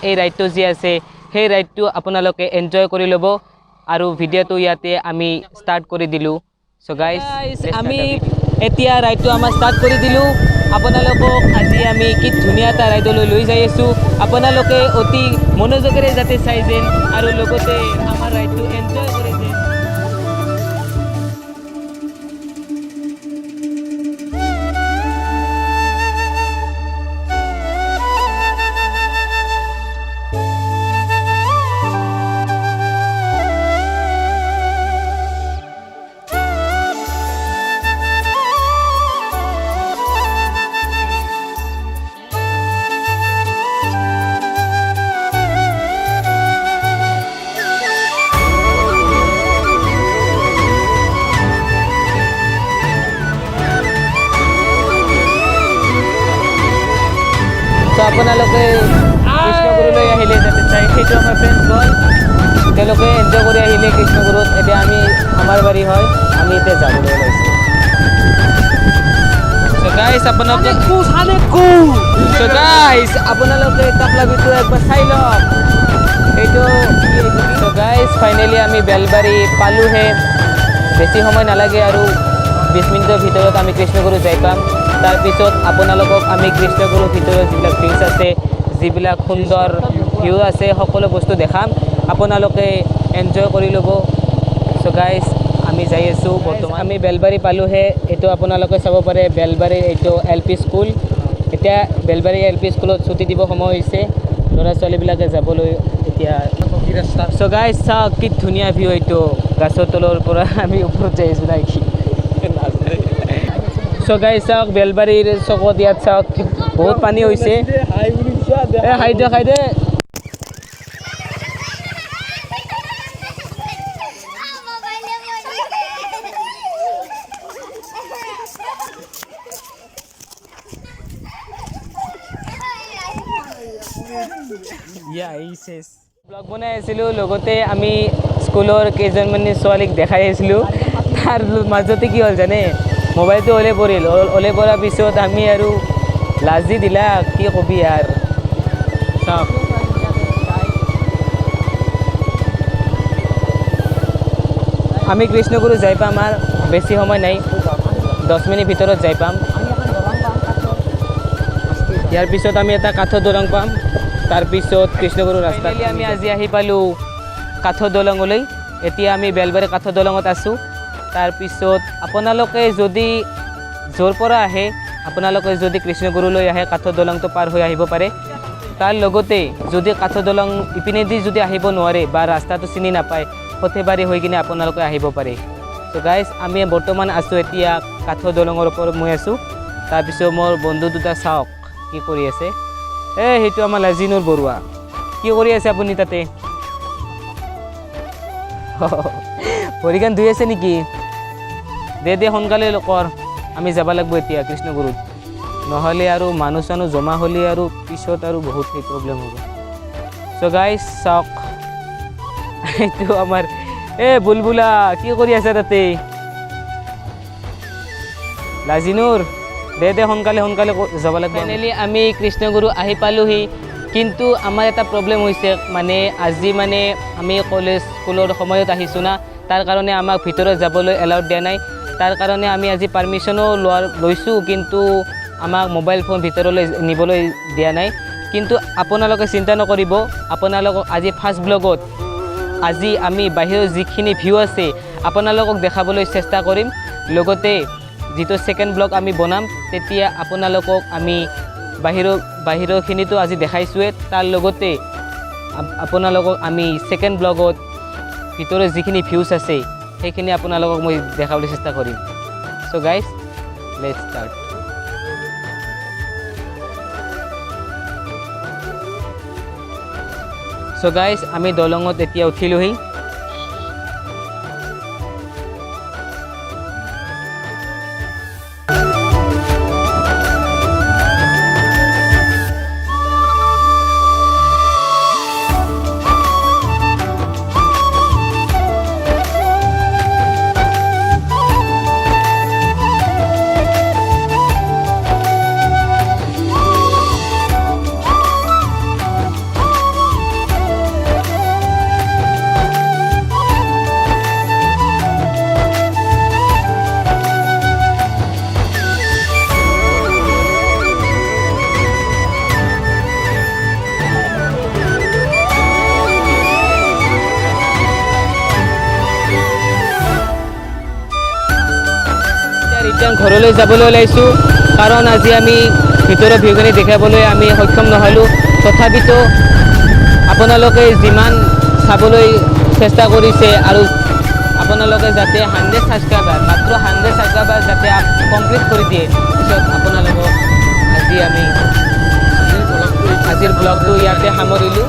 এই ৰাইডটো যি আছে সেই ৰাইডটো আপোনালোকে এনজয় কৰি ল'ব আৰু ভিডিঅ'টো ইয়াতে আমি ষ্টাৰ্ট কৰি দিলোঁ। চ' গাইজ আমি এতিয়া ৰাইডটো আমাৰ ষ্টাৰ্ট কৰি দিলোঁ। আপোনালোকক আজি আমি কি ধুনীয়া এটা ৰাইডলৈ লৈ যাই আছোঁ। আপোনালোকে অতি মনোযোগেৰে যাতে চাই যেন আৰু লগতে আমাৰ ৰাইডটো এনজয় কৰে যেন। আপোনালোকে কৃষ্ণগুৰুলৈ আহিলে যাতে চাই সেইটো আমাৰ ফ্ৰেণ্ডছ গ'ল, তেওঁলোকে এনজয় কৰি আহিলে কৃষ্ণগুৰুত। এতিয়া আমি আমাৰ বাৰী হয়, আমি এতিয়া যাবলৈ ওলাইছোঁ। আপোনালোকে তাকলাবিটো একবাৰ চাই লওক সেইটো। গাইজ ফাইনেলি আমি বেলবাৰী পালোঁহে, বেছি সময় নালাগে আৰু 20 মিনিটৰ ভিতৰত আমি কৃষ্ণগুৰু যাই পাম। তাৰপিছত আপোনালোকক আমি কৃষ্ণগুৰুৰ ভিতৰত যিবিলাক ভিউজ আছে, যিবিলাক সুন্দৰ ভিউ আছে, সকলো বস্তু দেখাম, আপোনালোকে এনজয় কৰি ল'ব। চ' গাইজ আমি যাই আছোঁ বৰ্তমান। আমি বেলবাৰী পালোঁহে, এইটো আপোনালোকে চাব পাৰে বেলবাৰীৰ এইটো LP স্কুল। এতিয়া বেলবাৰী LP স্কুলত ছুটি দিব সময় হৈছে, ল'ৰা ছোৱালীবিলাকে যাবলৈ এতিয়া। চ' গাইজ চাওক কি ধুনীয়া ভিউ এইটো, গাছৰ তলৰ পৰা আমি ওপৰত যাই আছোঁ নাই কি। চ' গাইজ চাওক বেলবাৰীৰ চকত ইয়াত চাওক বহুত পানী হৈছে। খাই দে ব্লগ বনাই আছিলোঁ, লগতে আমি স্কুলৰ কেইজনমানী ছোৱালীক দেখাই আছিলোঁ। তাৰ মাজতে কি হ'ল জানে, মোবাইলটো ওলাই পৰিল। ওলাই পৰাৰ পিছত আমি আৰু লাজি দিলা কি কবি আৰু। চাওক আমি কৃষ্ণগুৰু যাই পাম, আৰু বেছি সময় নাই, 10 মিনিট ভিতৰত যাই পাম। ইয়াৰ পিছত আমি এটা কাঠৰ দলং পাম, তাৰপিছত কৃষ্ণগুৰু ৰাস্তা। আমি আজি আহি পালোঁ কাঠৰ দলঙলৈ। এতিয়া আমি বেলবাৰী কাঠৰ দলঙত আছোঁ। তাৰপিছত আপোনালোকে যদি য'ৰ পৰা আহে, আপোনালোকে যদি কৃষ্ণগুৰুলৈ আহে, কাঠৰ দলংটো পাৰ হৈ আহিব পাৰে। তাৰ লগতে যদি কাঠৰ দলং ইপিনেদি যদি আহিব নোৱাৰে বা ৰাস্তাটো চিনি নাপায়, সৰ্থেবাৰী হৈ কিনে আপোনালোকে আহিব পাৰে। চ' গাইজ আমি বৰ্তমান আছোঁ এতিয়া কাঠৰ দলঙৰ ওপৰত মই আছোঁ। তাৰপিছত মোৰ বন্ধু দুটা চাওক কি কৰি আছে। সেইটো আমাৰ লাজিনুৰ বৰুৱা। কি কৰি আছে আপুনি তাতে? ভৰিখন ধুই আছে নেকি? দে সোনকালে কৰ, আমি যাব লাগিব এতিয়া কৃষ্ণগুৰুত। নহ'লে আৰু মানুহ চানুহ জমা হ'লে আৰু পিছত আৰু বহুত প্ৰব্লেম হ'ব। চ' গাইজ চাওক এইটো আমাৰ বুলবুলা কি কৰি আছে তাতে? লাজিনুৰ দে সোনকালে যাব লাগিব। ফাইনেলি আমি কৃষ্ণগুৰু আহি পালোঁহি, কিন্তু আমাৰ এটা প্ৰব্লেম হৈছে, মানে আজি মানে আমি স্কুলৰ সময়ত আহিছোঁ না, তাৰ কাৰণে আমাক ভিতৰত যাবলৈ এলাউড দিয়া নাই। তাৰ কাৰণে আমি আজি পাৰ্মিশ্যনো লৈছোঁ, কিন্তু আমাক মোবাইল ফোন ভিতৰলৈ নিবলৈ দিয়া নাই। কিন্তু আপোনালোকে চিন্তা নকৰিব, আপোনালোকক আজি ফাৰ্ষ্ট ব্লগত আজি আমি বাহিৰৰ যিখিনি ভিউ আছে আপোনালোকক দেখাবলৈ চেষ্টা কৰিম। লগতে যিটো ছেকেণ্ড ব্লগ আমি বনাম, তেতিয়া আপোনালোকক আমি বাহিৰৰখিনিতো আজি দেখাইছোঁৱে, তাৰ লগতে আপোনালোকক আমি ছেকেণ্ড ব্লগত ভিতৰৰ যিখিনি ভিউজ আছে সেইখিনি আপোনালোকক মই দেখাবলৈ চেষ্টা কৰিম। So' guys let's start. So' guys আমি দলঙত এতিয়া উঠিলোহি। ঘৰলৈ যাবলৈ ওলাইছোঁ, কাৰণ আজি আমি ভিতৰৰ ভিউখিনি দেখাবলৈ আমি সক্ষম নহ'লোঁ। তথাপিতো আপোনালোকে যিমান চাবলৈ চেষ্টা কৰিছে আৰু আপোনালোকে যাতে 100 ছাবস্ক্ৰাইবাৰ, মাত্ৰ 100 ছাবস্ক্ৰাইবাৰ যাতে কমপ্লিট কৰি দিয়ে, পিছত আপোনালোকক আজিৰ ব্লগটো ইয়াতে সামৰিলোঁ।